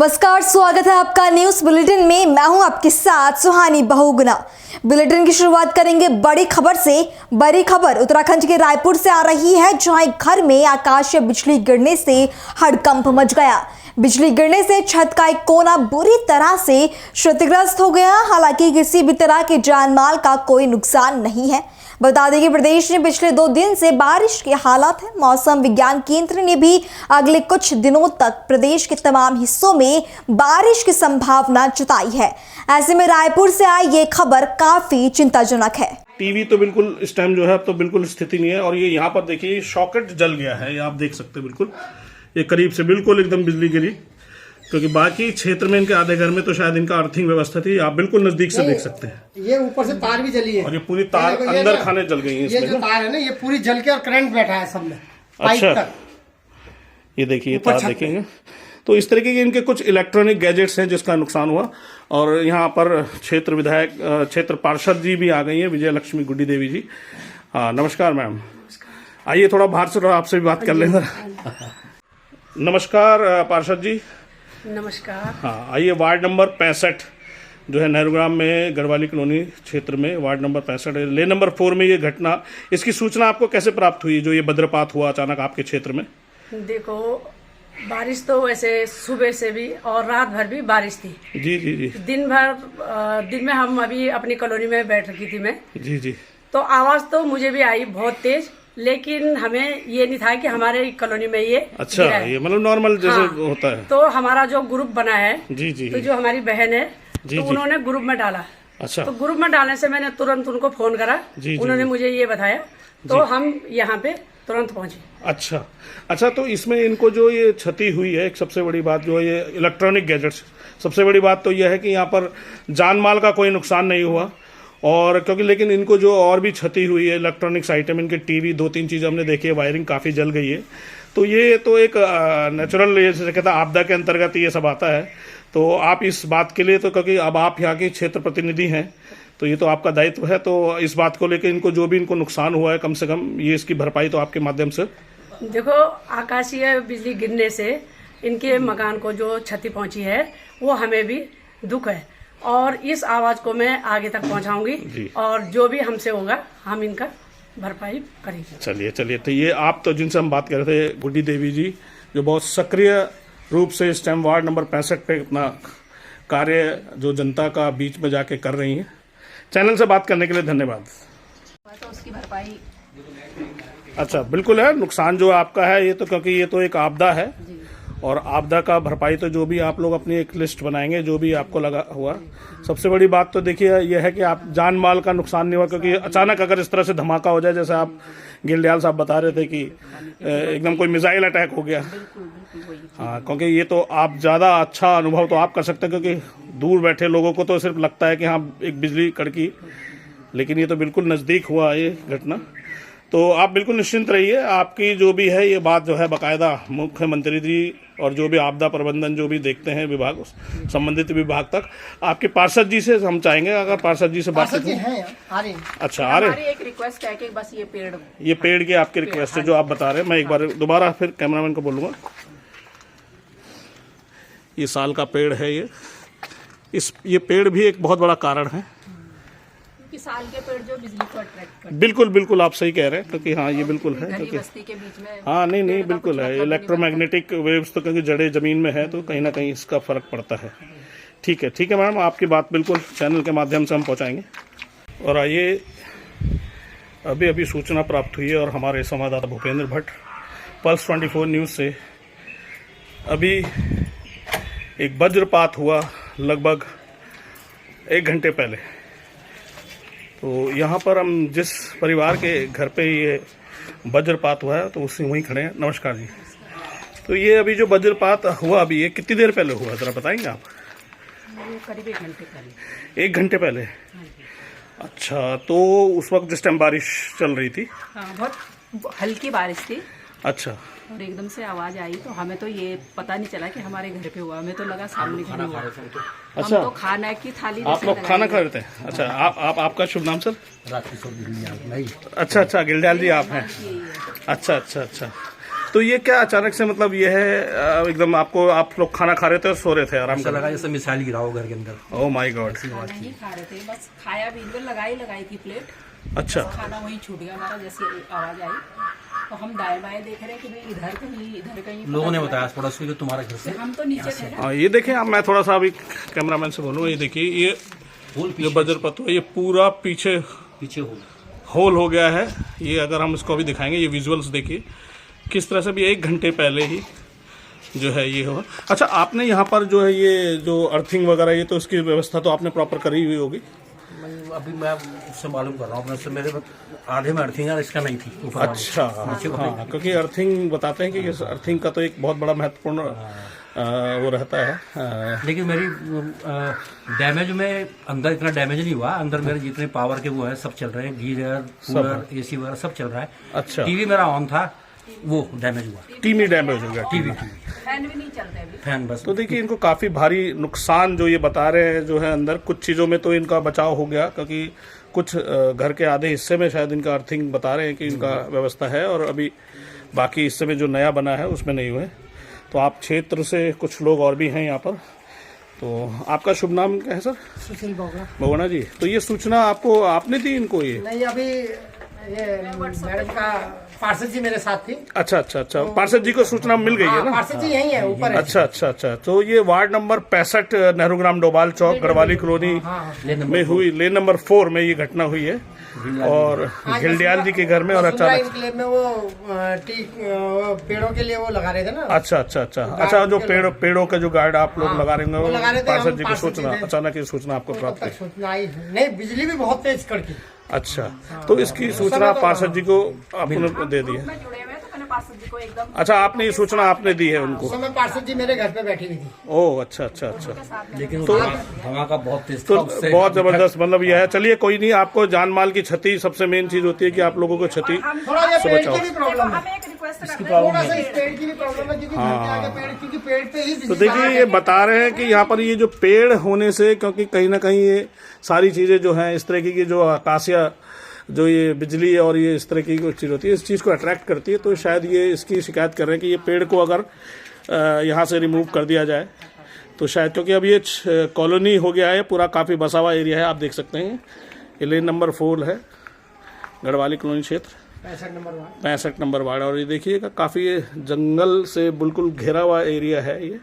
नमस्कार, स्वागत है आपका न्यूज बुलेटिन में। मैं हूं आपके साथ सुहानी बहुगुना। बुलेटिन की शुरुआत करेंगे बड़ी खबर से। बड़ी खबर उत्तराखंड के रायपुर से आ रही है, जहां एक घर में आकाशीय बिजली गिरने से हड़कंप मच गया। बिजली गिरने से छत का एक कोना बुरी तरह से क्षतिग्रस्त हो गया। हालांकि किसी भी तरह के जानमाल का कोई नुकसान नहीं है। बता दें कि प्रदेश में पिछले 2 दिन से बारिश के हालात है। मौसम विज्ञान केंद्र ने भी अगले कुछ दिनों तक प्रदेश के तमाम हिस्सों में बारिश की संभावना जताई है। ऐसे में रायपुर से आई ये खबर काफी चिंताजनक है। टीवी तो बिल्कुल इस टाइम जो है अब तो बिल्कुल स्थिति नहीं है। और ये यहाँ पर देखिए सॉकेट जल गया है, ये आप देख सकते हैं। बिल्कुल ये करीब से बिल्कुल एकदम बिजली गिरी, क्योंकि बाकी क्षेत्र में इनके आधे घर में तो शायद इनका अर्थिंग व्यवस्था थी। आप बिल्कुल नजदीक से देख सकते हैं। ये ऊपर से तार भी जली है और ये पूरी तार अंदर खाने जल गई है। ये जो तार है ना, ये पूरी जल के और करंट बैठा है सब में। अच्छा, ये देखिए तार देखेंगे तो इस तरीके के इनके कुछ इलेक्ट्रॉनिक गैजेट्स हैं जिसका नुकसान हुआ। और यहाँ पर क्षेत्र पार्षद जी भी आ गई हैं, विजय लक्ष्मी गुड्डी देवी जी। हाँ, नमस्कार मैम। आइए थोड़ा बाहर से आपसे भी बात कर लेंगे। नमस्कार पार्षद जी। नमस्कार। हाँ, आइए वार्ड नंबर 65 जो है नेहरूग्राम में गढ़वाली कॉलोनी क्षेत्र में वार्ड नंबर 65 ले नंबर 4 में ये घटना, इसकी सूचना आपको कैसे प्राप्त हुई जो ये वज्रपात हुआ अचानक आपके क्षेत्र में? देखो, बारिश तो वैसे सुबह से भी और रात भर भी बारिश थी। जी जी जी। दिन में हम अभी अपनी कॉलोनी में बैठ रखी थी मैं। जी जी। तो आवाज तो मुझे भी आई बहुत तेज, लेकिन हमें ये नहीं था कि हमारे कॉलोनी में ये अच्छा, ये मतलब नॉर्मल जैसे होता है। तो हमारा जो ग्रुप बना है, जी जी, तो जो हमारी बहन है जी, तो जी, उन्होंने ग्रुप में डाला। अच्छा, तो ग्रुप में डालने से मैंने तुरंत उनको फोन करा। जी, उन्होंने जी, मुझे ये बताया, तो हम यहाँ पे तुरंत पहुंचे। अच्छा अच्छा। तो इसमें इनको जो ये क्षति हुई है, एक सबसे बड़ी बात जो है ये इलेक्ट्रॉनिक गैजेट्स, सबसे बड़ी बात तो यह है कि यहाँ पर जान माल का कोई नुकसान नहीं हुआ। और क्योंकि लेकिन इनको जो और भी क्षति हुई है इलेक्ट्रॉनिक्स आइटम, इनके टीवी 2-3 चीज़ हमने देखी है, वायरिंग काफ़ी जल गई है। तो ये तो एक नेचुरल जैसे कहता है आपदा के अंतर्गत ये सब आता है। तो आप इस बात के लिए तो क्योंकि अब आप यहाँ के क्षेत्र प्रतिनिधि हैं तो ये तो आपका दायित्व है। तो इस बात को लेकर इनको जो भी इनको नुकसान हुआ है कम से कम ये इसकी भरपाई तो आपके माध्यम से। देखो, आकाशीय बिजली गिरने से इनके मकान को जो क्षति पहुंची है वो हमें भी दुख है, और इस आवाज को मैं आगे तक पहुंचाऊंगी और जो भी हमसे होगा हम इनका भरपाई करेंगे। चलिए चलिए। तो ये आप तो जिनसे हम बात कर रहे थे गुड्डी देवी जी, जो बहुत सक्रिय रूप से इस टाइम वार्ड नंबर 65 पे अपना कार्य जो जनता का बीच में जाके कर रही हैं। चैनल से बात करने के लिए धन्यवाद। तो उसकी भरपाई अच्छा, बिल्कुल है। नुकसान जो आपका है ये तो क्योंकि ये तो एक आपदा है, और आपदा का भरपाई तो जो भी आप लोग अपनी एक लिस्ट बनाएंगे जो भी आपको लगा हुआ। सबसे बड़ी बात तो देखिए यह है कि आप जान माल का नुकसान नहीं हुआ, क्योंकि अचानक अगर इस तरह से धमाका हो जाए, जैसे आप गिलडियाल साहब बता रहे थे कि एकदम कोई मिसाइल अटैक हो गया। हाँ, क्योंकि ये तो आप ज़्यादा अच्छा अनुभव तो आप कर सकते हैं, क्योंकि दूर बैठे लोगों को तो सिर्फ लगता है कि हाँ एक बिजली कड़की, लेकिन ये तो बिल्कुल नज़दीक हुआ ये घटना। तो आप बिल्कुल निश्चिंत रहिए, आपकी जो भी है ये बात जो है बाकायदा मुख्यमंत्री जी और जो भी आपदा प्रबंधन जो भी देखते हैं विभाग, संबंधित विभाग तक आपके पार्षद जी से हम चाहेंगे, अगर पार्षद जी से बात हैं अच्छा आ रहे। हमारी एक रिक्वेस्ट है कि बस ये पेड़ की आपकी रिक्वेस्ट है जो आप बता रहे हैं। मैं एक बार दोबारा फिर कैमरामैन को बोलूँगा। ये साल का पेड़ है ये पेड़ भी एक बहुत बड़ा कारण है। साल के पेड़ जो बिजली को अट्रैक्ट करते। बिल्कुल बिल्कुल आप सही कह रहे हैं, क्योंकि हाँ ये बिल्कुल है, क्योंकि बस्ती के बीच में हाँ नहीं बिल्कुल है। इलेक्ट्रोमैग्नेटिक वेव्स तो क्योंकि जड़े जमीन में है तो कहीं ना कहीं इसका फर्क पड़ता है। ठीक है मैडम, आपकी बात बिल्कुल चैनल के माध्यम से हम पहुंचाएंगे। और आइए, अभी सूचना प्राप्त हुई है और हमारे संवाददाता भूपेंद्र भट्ट पल्स 24 न्यूज़ से अभी एक वज्रपात हुआ लगभग 1 घंटे पहले। तो यहाँ पर हम जिस परिवार के घर पे ये वज्रपात हुआ है तो उससे वहीं खड़े हैं। नमस्कार जी। तो ये अभी जो वज्रपात हुआ अभी ये कितनी देर पहले हुआ, जरा बताएंगे आप? करीब 1 घंटे पहले। 1 घंटे पहले? अच्छा, तो उस वक्त जिस टाइम बारिश चल रही थी? हाँ, बहुत हल्की बारिश थी। अच्छा। और एकदम से आवाज आई तो हमें तो ये पता नहीं चला कि हमारे घर पे हुआ, हमें तो लगा सामने घर हुआ। अच्छा, हम तो खाना की थाली आप लोग खाना खा रहे थे? अच्छा, आपका शुभ नाम सर? अच्छा गिलडियाल जी आप हैं? अच्छा। तो ये क्या अचानक से मतलब ये है एकदम आपको, आप लोग खाना खा रहे थे और सो रहे थे आराम ऐसा कर? लगा जैसे मिसाइल गिरा हो घर के अंदर। Oh my God. नहीं खा रहे थे, बस खाया भी इधर लगाई थी प्लेट, अच्छा खाना वहीं छूट गया हमारा। जैसे आवाज आई तो हम दाएं बाएं देख रहे हैं कि भाई इधर कहीं लोगों ने बताया पड़ोस के तुम्हारे घर से। हम तो नीचे थे ना। ये देखें आप, मैं थोड़ा सा अभी कैमरामैन से बोलूँ, ये देखिए ये जो वज्रपात हुआ ये पूरा पीछे होल हो गया है। ये अगर हम इसको अभी दिखाएंगे, ये विजुअल्स देखिए किस तरह से भी 1 घंटे पहले ही जो है ये हुआ। अच्छा, आपने यहाँ पर जो है ये जो अर्थिंग वगैरह ये तो इसकी व्यवस्था तो आपने प्रॉपर करी हुई होगी? अभी मैं उससे मालूम कर रहा हूँ अपने से, मेरे आधे में अर्थिंग है, इसका नहीं थी ऊपर वाली। अच्छा हाँ, क्योंकि अर्थिंग बताते हैं कि इस अर्थिंग का तो एक बहुत बड़ा महत्वपूर्ण वो रहता है। लेकिन मेरी डैमेज में अंदर इतना डैमेज नहीं हुआ। अंदर मेरे जितने पावर के वो है सब चल रहे हैं, गीजर कूलर एसी वगैरह सब चल रहा है। अच्छा, टीवी मेरा ऑन था, वो डैमेज हुआ। टीवी डैमेज हो गया? टीवी फैन भी नहीं चलते अभी। फैन बस। तो देखिए इनको काफ़ी भारी नुकसान जो ये बता रहे हैं जो है अंदर, कुछ चीज़ों में तो इनका बचाव हो गया क्योंकि कुछ घर के आधे हिस्से में शायद इनका अर्थिंग बता रहे हैं कि इनका व्यवस्था है, और अभी बाकी हिस्से में जो नया बना है उसमें नहीं हुए। तो आप क्षेत्र से कुछ लोग और भी हैं यहाँ पर। तो आपका शुभ नाम क्या है सर? सुशील बोगरा। भगवाना जी, तो ये सूचना आपको आपने दी इनको? ये नहीं, अभी ये मैडम का पार्षद जी मेरे साथ थी। अच्छा, पार्षद जी को सूचना मिल गई है ना? पार्षद जी यही है, ऊपर है। अच्छा। तो ये वार्ड नंबर 65 नेहरू ग्राम डोभाल चौक गढ़वाली कॉलोनी में हुई, लेन नंबर 4 में ये घटना हुई है, और घिल्डियाल जी के घर में। और अचानक में वो पेड़ों के लिए वो लगा रहे थे ना। अच्छा, जो पेड़ों का जो गार्ड आप लोग लगा रहे होंगे, पार्षद जी की सूचना, अचानक ये सूचना आपको प्राप्त हुई? सूचना आई नहीं, बिजली भी बहुत तेज कड़की। अच्छा, तो इसकी सूचना पार्षद जी को आपने दे दी है? जुड़े हुए तो मैंने पार्षद जी को एकदम। अच्छा, आपने ये सूचना आपने दी है उनको? समय पार्षद जी मेरे घर पे बैठी हुई थी। ओह अच्छा। लेकिन तो धमाका बहुत तेज तो था, बहुत जबरदस्त, मतलब यह है। चलिए कोई नहीं, आपको जान माल की क्षति सबसे मेन चीज होती है कि आप लोगों को क्षति थोड़ा ये से पेड़ बचाओ। की भी प्रॉब्लम है, हमें एक रिक्वेस्ट करते हैं, थोड़ा सा इस पेड़ की भी प्रॉब्लम है, क्योंकि घर के आगे पेड़, क्योंकि पेड़ पे ही तो देखिए ये बता रहे हैं कि यहाँ पर ये जो पेड़ होने से, क्योंकि कहीं ना कहीं ये सारी चीजें जो हैं इस तरह की जो आकाशीय जो ये बिजली और ये इस तरह की चीज़ होती है, इस चीज़ को अट्रैक्ट करती है। तो शायद ये इसकी शिकायत कर रहे हैं कि ये पेड़ को अगर यहाँ से रिमूव कर दिया जाए तो शायद, क्योंकि अब ये कॉलोनी हो गया है पूरा, काफ़ी बसा हुआ एरिया है, आप देख सकते हैं। ये लेन नंबर 4 है, गढ़वाली कॉलोनी क्षेत्र 65 नंबर वार्ड। और ये देखिएगा काफ़ी ये जंगल से बिल्कुल घिरा हुआ एरिया है ये।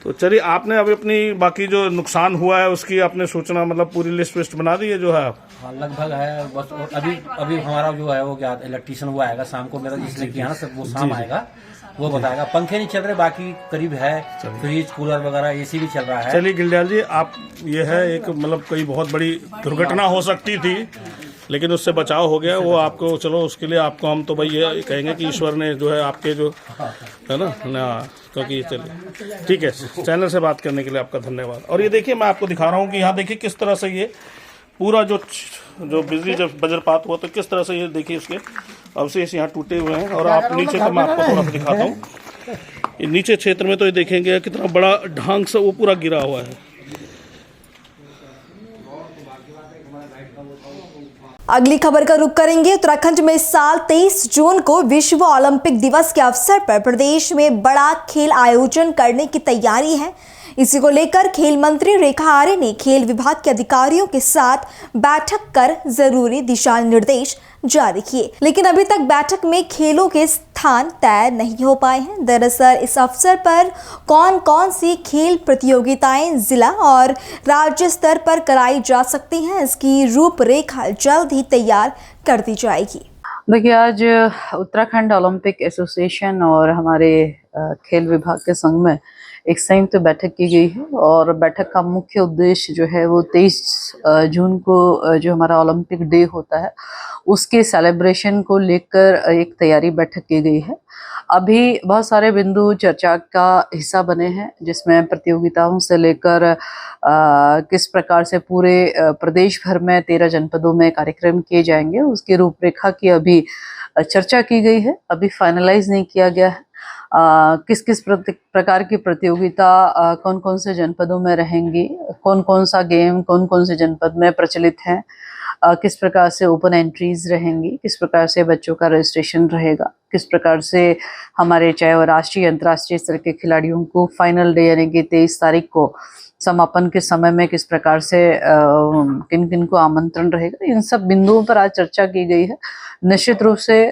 तो चलिए, आपने अभी अपनी बाकी जो नुकसान हुआ है उसकी आपने सूचना, मतलब पूरी लिस्ट बना दी है जो है? हाँ, लगभग है बस। और अभी हमारा जो है वो क्या इलेक्ट्रीशियन वो आएगा शाम को, मेरा जिसने किया ना सब वो शाम आएगा, वो बताएगा। पंखे नहीं चल रहे, बाकी करीब है, फ्रिज कूलर वगैरह एसी भी चल रहा है। चलिए गिलडियाल जी, आप ये है एक मतलब कोई बहुत बड़ी दुर्घटना हो सकती थी, लेकिन उससे बचाव हो गया। वो आपको, चलो उसके लिए आपको हम तो भाई ये कहेंगे कि ईश्वर ने जो है आपके जो है ना, क्योंकि चलिए ठीक है, चैनल से बात करने के लिए आपका धन्यवाद। और ये देखिए मैं आपको दिखा रहा हूँ कि यहाँ देखिए किस तरह से ये पूरा जो बिजली जब वज्रपात हुआ तो किस तरह से ये देखिए इसके अवशेष यहाँ टूटे हुए हैं। और आप नीचे का मैं आपको थोड़ा सा दिखाता हूँ, ये नीचे क्षेत्र में तो ये देखेंगे कितना बड़ा ढंग से वो पूरा गिरा हुआ है। अगली खबर का रुख करेंगे। उत्तराखंड में इस साल 23 जून को विश्व ओलंपिक दिवस के अवसर पर प्रदेश में बड़ा खेल आयोजन करने की तैयारी है। इसी को लेकर खेल मंत्री रेखा आर्य ने खेल विभाग के अधिकारियों के साथ बैठक कर जरूरी दिशा निर्देश जारी किए, लेकिन अभी तक बैठक में खेलों के स्थान तय नहीं हो पाए हैं। दरअसल इस अवसर पर कौन कौन सी खेल प्रतियोगिताएं जिला और राज्य स्तर पर कराई जा सकती हैं, इसकी रूपरेखा जल्द ही तैयार कर दी जाएगी। देखिए, आज उत्तराखंड ओलंपिक एसोसिएशन और हमारे खेल विभाग के संघ में एक संयुक्त बैठक की गई है, और बैठक का मुख्य उद्देश्य जो है वो 23 जून को जो हमारा ओलंपिक डे होता है उसके सेलिब्रेशन को लेकर एक तैयारी बैठक की गई है। अभी बहुत सारे बिंदु चर्चा का हिस्सा बने हैं, जिसमें प्रतियोगिताओं से लेकर किस प्रकार से पूरे प्रदेश भर में 13 जनपदों में कार्यक्रम किए जाएंगे उसकी रूपरेखा की अभी चर्चा की गई है। अभी फाइनलाइज नहीं किया गया है किस किस प्रकार की प्रतियोगिता कौन कौन से जनपदों में रहेंगी, कौन कौन सा गेम कौन कौन से जनपद में प्रचलित हैं, किस प्रकार से ओपन एंट्रीज रहेंगी, किस प्रकार से बच्चों का रजिस्ट्रेशन रहेगा, किस प्रकार से हमारे चाहे वो राष्ट्रीय अंतर्राष्ट्रीय स्तर के खिलाड़ियों को फाइनल डे यानी कि 23 तारीख को समापन के समय में किस प्रकार से किन किन को आमंत्रण रहेगा, इन सब बिंदुओं पर आज चर्चा की गई है। निश्चित रूप से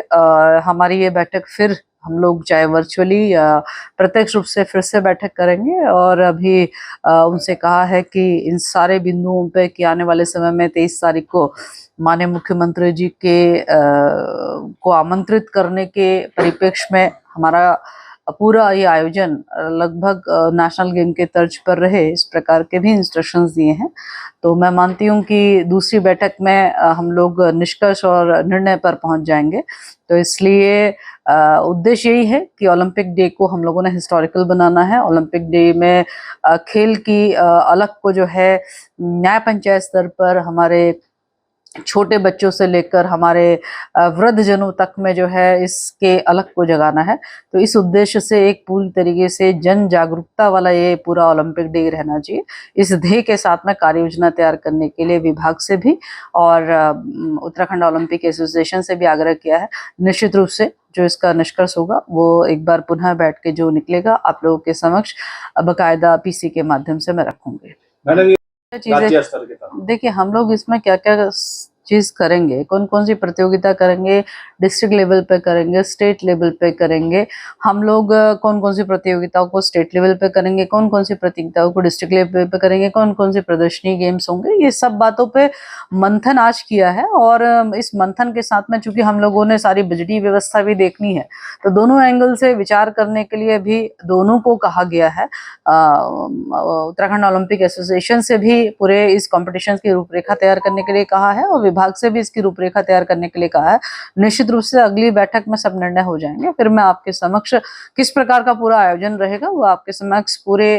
हमारी ये बैठक फिर हम लोग चाहे वर्चुअली या प्रत्यक्ष रूप से फिर से बैठक करेंगे और अभी उनसे कहा है कि इन सारे बिंदुओं पे कि आने वाले समय में 23 तारीख को माननीय मुख्यमंत्री जी के को आमंत्रित करने के परिप्रेक्ष्य में हमारा पूरा ये आयोजन लगभग नेशनल गेम के तर्ज पर रहे, इस प्रकार के भी इंस्ट्रक्शंस दिए हैं। तो मैं मानती हूँ कि दूसरी बैठक में हम लोग निष्कर्ष और निर्णय पर पहुंच जाएंगे। तो इसलिए उद्देश्य यही है कि ओलंपिक डे को हम लोगों ने हिस्टोरिकल बनाना है। ओलंपिक डे में खेल की अलग को जो है न्याय पंचायत स्तर पर हमारे छोटे बच्चों से लेकर हमारे वृद्ध जनों तक में जो है इसके अलग को जगाना है। तो इस उद्देश्य से एक पूरी तरीके से जन जागरूकता वाला ये पूरा ओलंपिक डे रहना चाहिए। इस ध्येय के साथ में कार्य योजना तैयार करने के लिए विभाग से भी और उत्तराखंड ओलंपिक एसोसिएशन से भी आग्रह किया है। निश्चित रूप से जो इसका निष्कर्ष होगा वो एक बार पुनः बैठ के जो निकलेगा आप लोगों के समक्ष बकायदा पीसी के माध्यम से मैं रखूंगी। चीजें देखिए, हम लोग इसमें क्या क्या चीज करेंगे, कौन कौन सी प्रतियोगिता करेंगे, डिस्ट्रिक्ट लेवल पे करेंगे, स्टेट लेवल पे करेंगे, हम लोग कौन कौन सी प्रतियोगिताओं को स्टेट लेवल पे करेंगे, कौन कौन सी प्रतियोगिताओं को डिस्ट्रिक्ट लेवल पे करेंगे, कौन कौन सी प्रदर्शनी गेम्स होंगे, ये सब बातों पे मंथन आज किया है। और इस मंथन के साथ में चूंकि हम लोगों ने सारी बजटी व्यवस्था भी देखनी है तो दोनों एंगल से विचार करने के लिए भी दोनों को कहा गया है। उत्तराखंड ओलंपिक एसोसिएशन से भी पूरे इस कॉम्पिटिशन की रूपरेखा तैयार करने के लिए कहा है और विभाग से भी इसकी रूपरेखा तैयार करने के लिए कहा है। निश्चित रूप से अगली बैठक में सब निर्णय हो जाएंगे, फिर मैं आपके समक्ष किस प्रकार का पूरा आयोजन रहेगा वो आपके समक्ष पूरे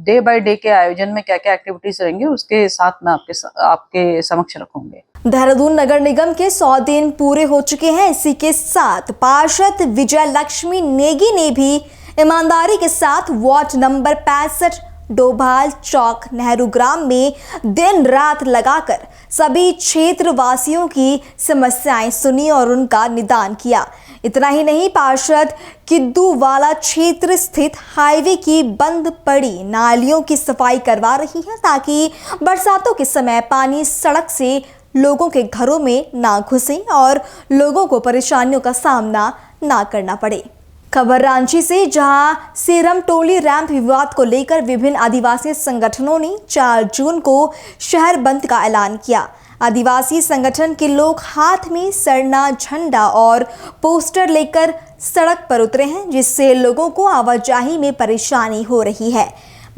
डे बाय डे के आयोजन में क्या क्या एक्टिविटीज रहेंगे उसके साथ में आपके समक्ष रखूंगे। देहरादून नगर निगम के 100 दिन पूरे हो चुके हैं। इसी के साथ पार्षद विजय लक्ष्मी नेगी ने भी ईमानदारी के साथ वार्ड नंबर 65 डोभाल चौक नेहरू ग्राम में दिन रात लगाकर सभी क्षेत्र वासियों की समस्याएं सुनी और उनका निदान किया। इतना ही नहीं, पार्षद किद्दूवाला क्षेत्र स्थित हाईवे की बंद पड़ी नालियों की सफाई करवा रही है ताकि बरसातों के समय पानी सड़क से लोगों के घरों में ना घुसे और लोगों को परेशानियों का सामना ना करना पड़े। खबर रांची से, जहां सीरम टोली रैंप विवाद को लेकर विभिन्न आदिवासी संगठनों ने 4 जून को शहर बंद का ऐलान किया। आदिवासी संगठन के लोग हाथ में सरना झंडा और पोस्टर लेकर सड़क पर उतरे हैं, जिससे लोगों को आवाजाही में परेशानी हो रही है।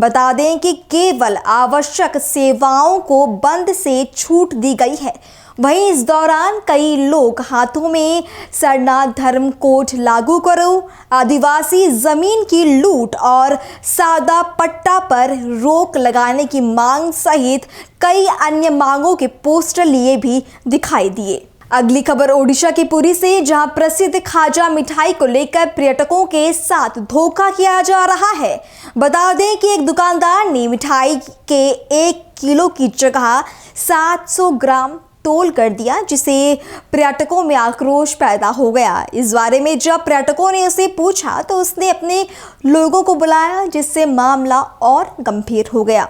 बता दें कि केवल आवश्यक सेवाओं को बंद से छूट दी गई है। वहीं इस दौरान कई लोग हाथों में सरना धर्म कोड लागू करो, आदिवासी जमीन की लूट और सादा पट्टा पर रोक लगाने की मांग सहित कई अन्य मांगों के पोस्टर लिए भी दिखाई दिए। अगली खबर ओडिशा की पुरी से, जहां प्रसिद्ध खाजा मिठाई को लेकर पर्यटकों के साथ धोखा किया जा रहा है। बता दें कि एक दुकानदार ने मिठाई के 1 किलो की जगह 700 ग्राम तोल कर दिया, जिसे पर्यटकों में आक्रोश पैदा हो गया। इस बारे में जब पर्यटकों ने उसे पूछा तो उसने अपने लोगों को बुलाया, जिससे मामला और गंभीर हो गया।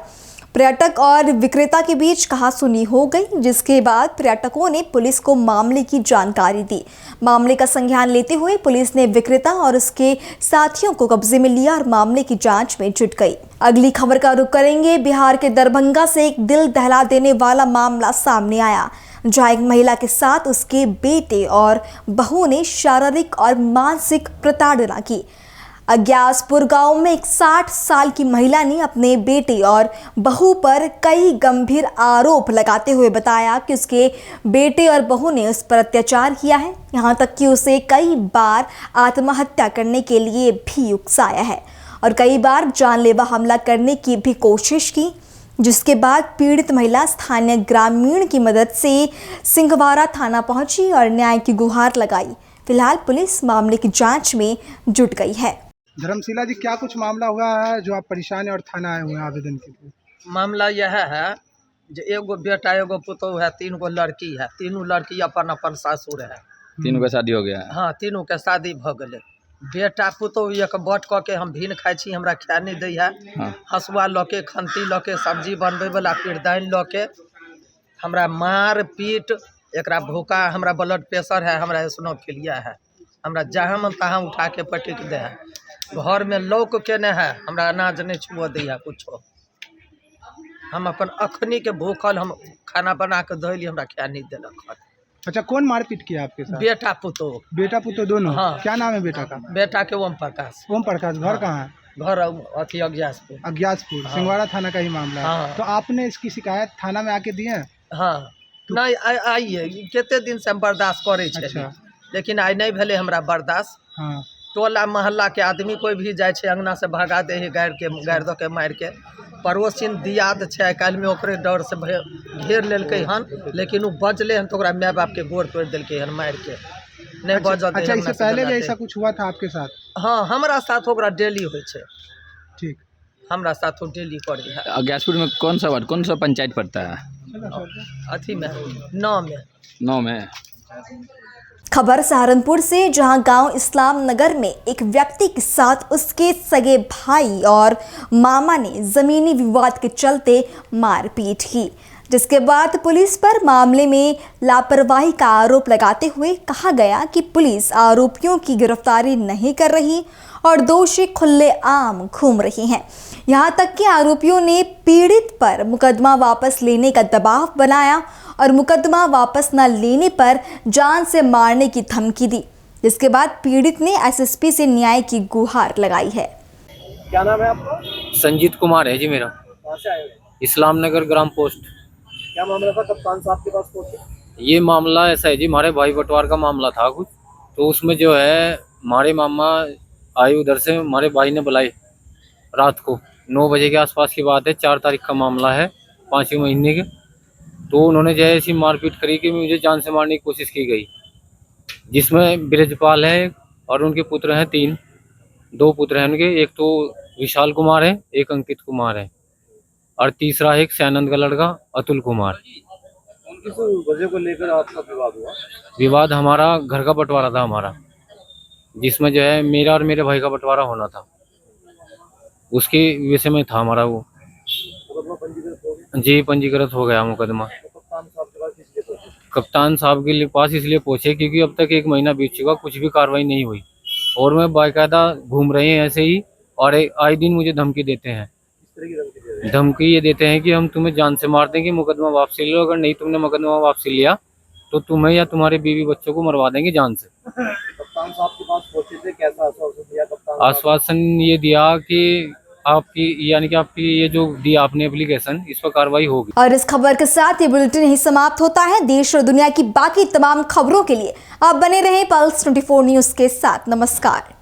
पर्यटक और विक्रेता के बीच कहासुनी हो गई, जिसके बाद पर्यटकों ने पुलिस को मामले की जानकारी दी। मामले का संज्ञान लेते हुए पुलिस ने विक्रेता और उसके साथियों को कब्जे में लिया और मामले की जांच में जुट गई। अगली खबर का रुख करेंगे। बिहार के दरभंगा से एक दिल दहला देने वाला मामला सामने आया, जहां एक महिला के साथ उसके बेटे और बहू ने शारीरिक और मानसिक प्रताड़ना की। अज्ञासपुर गांव में एक 60 साल की महिला ने अपने बेटे और बहू पर कई गंभीर आरोप लगाते हुए बताया कि उसके बेटे और बहू ने उस पर अत्याचार किया है, यहां तक कि उसे कई बार आत्महत्या करने के लिए भी उकसाया है और कई बार जानलेवा हमला करने की भी कोशिश की। जिसके बाद पीड़ित महिला स्थानीय ग्रामीण की मदद से सिंहवाड़ा थाना पहुंची और न्याय की गुहार लगाई। फिलहाल पुलिस मामले की जांच में जुट गई है। धर्मशिला जी, क्या कुछ मामला हुआ है जो आप परेशान हैं और थाना आए हुए हैं आवेदन के लिए? मामला यह है जे एगो बेटा एगो पुतोह है, 3 गो लड़की है, तीनों लड़की अपन अपन सासुर है। तीनों का शादी हो गया है। हाँ, तीनों के शादी भ गेलै। बेटा पुतोह एक बट कऽ के हम भीन खाइ छी, हमरा खाए नहीं दै है। हाँ। हसुआ लऽ के, खंती लऽ के, सब्जी बनबै वाला पिरदाइन लऽ के हमरा मार पीट, एकरा भूखा, हमरा ब्लड प्रेशर है, हमरा एसनोफिलिया है, हमरा जहाँ मन तहाँ उठा के पटक दे है। घर में लौक केने है, हमरा अनाज नहीं छुअ दै है कुछो। हम अपन अखनी के भूखल हम खाना बना के धैली, हमरा खाए नहीं देलक। अच्छा, कौन मारपीट किया आपके साथ? बेटा पुतोह। बेटा पुतो दोनों? हाँ। क्या नाम है बेटा का? बेटा के ओम प्रकाश। ओम प्रकाश। घर कहाँ है? घर अथी अज्ञासपुर। अज्ञासपुर। हाँ। सिंगवाड़ा थाना का ही मामला है। हाँ। तो आपने इसकी शिकायत थाना में आके दिए? हाँ, नहीं आइए, केते दिन से हम बर्दाश्त करे छे। अच्छा। लेकिन आई नहीं भेले हमरा बर्दाश्त। हाँ। टोला मोहल्ला के आदमी कोई भी जाए छे, अंगना से भगा दे है, गाड़ दो के मार के। पड़ोसिन दियाद छे, काल में ओकरे डर से घेर लेलकै हन, लेकिन वो बजले हन तो ओकरा माय बाप के गोड़ तोड़ देलकै हन मार के। नहीं बजत। अच्छा, इससे पहले भी ऐसा कुछ हुआ था आपके साथ? हाँ, हमरा साथ ओकरा डेली होय छे। ठीक। हमरा साथ वो डेली करे है। अज्ञासपुर में कौन सा वार्ड, कौन सा पंचायत पड़ता है? अथी में 9 में। 9 में। खबर सहारनपुर से, जहां गांव इस्लाम नगर में एक व्यक्ति के साथ उसके सगे भाई और मामा ने जमीनी विवाद के चलते मारपीट की, जिसके बाद पुलिस पर मामले में लापरवाही का आरोप लगाते हुए कहा गया कि पुलिस आरोपियों की गिरफ्तारी नहीं कर रही और दोषी खुलेआम घूम रही हैं। यहां तक कि आरोपियों ने पीड़ित पर मुकदमा वापस लेने का दबाव बनाया और मुकदमा वापस न लेने पर जान से मारने की धमकी दी, जिसके बाद पीड़ित ने एसएसपी से न्याय की गुहार लगाई है। क्या नाम है आपका? संजीत कुमार है जी मेरा। कहाँ से आए हुए? इस्लाम नगर ग्राम पोस्ट। क्या मामला था, कप्तान साहब के पास पहुंचे? ये मामला ऐसा है जी, हमारे भाई बंटवार का मामला था कुछ, तो उसमें जो है हमारे मामा आए उधर से, हमारे भाई ने बुलाई रात को 9 बजे के आसपास की बात है, 4 तारीख का मामला है 5वें महीने के। तो उन्होंने जो है ऐसी मारपीट करी कि मुझे जान से मारने की कोशिश की गई, जिसमें ब्रजपाल है और उनके पुत्र हैं 3, 2 पुत्र हैं उनके, एक तो विशाल कुमार है, एक अंकित कुमार है और तीसरा एक सैनंद का लड़का अतुल कुमार। किस वजह को लेकर आपका विवाद हुआ? विवाद हमारा घर का बंटवारा था हमारा, जिसमें जो है मेरा और मेरे भाई का बंटवारा होना था, उसके विषय में था हमारा वो। मुकदमा पंजीकृत हो गया? जी, पंजीकृत हो गया मुकदमा। तो कप्तान साहब के पास किसलिए पहुंचे? कप्तान साहब के पास इसलिए पहुंचे क्योंकि अब तक 1 महीना बीत चुका, कुछ भी कार्रवाई नहीं हुई और मैं बाकायदा घूम रहे हैं ऐसे ही, और आए दिन मुझे धमकी देते हैं। किस तरह की धमकी दे रहे हैं? धमकी ये देते हैं कि हम तुम्हें जान से मार देंगे, मुकदमा वापसी लो, अगर नहीं तुमने मुकदमा वापसी लिया तो तुम्हें या तुम्हारे बीवी बच्चों को मरवा देंगे जान से। कप्तान साहब के पास पहुंचे थे, कैसा आश्वासन दिया कप्तान साहब? आश्वासन ये दिया कि आपकी, यानी कि आपकी ये जो दिया आपने एप्लीकेशन, इस पर कार्रवाई होगी। और इस खबर के साथ ये बुलेटिन ही समाप्त होता है। देश और दुनिया की बाकी तमाम खबरों के लिए आप बने रहें पल्स 24 न्यूज के साथ। नमस्कार।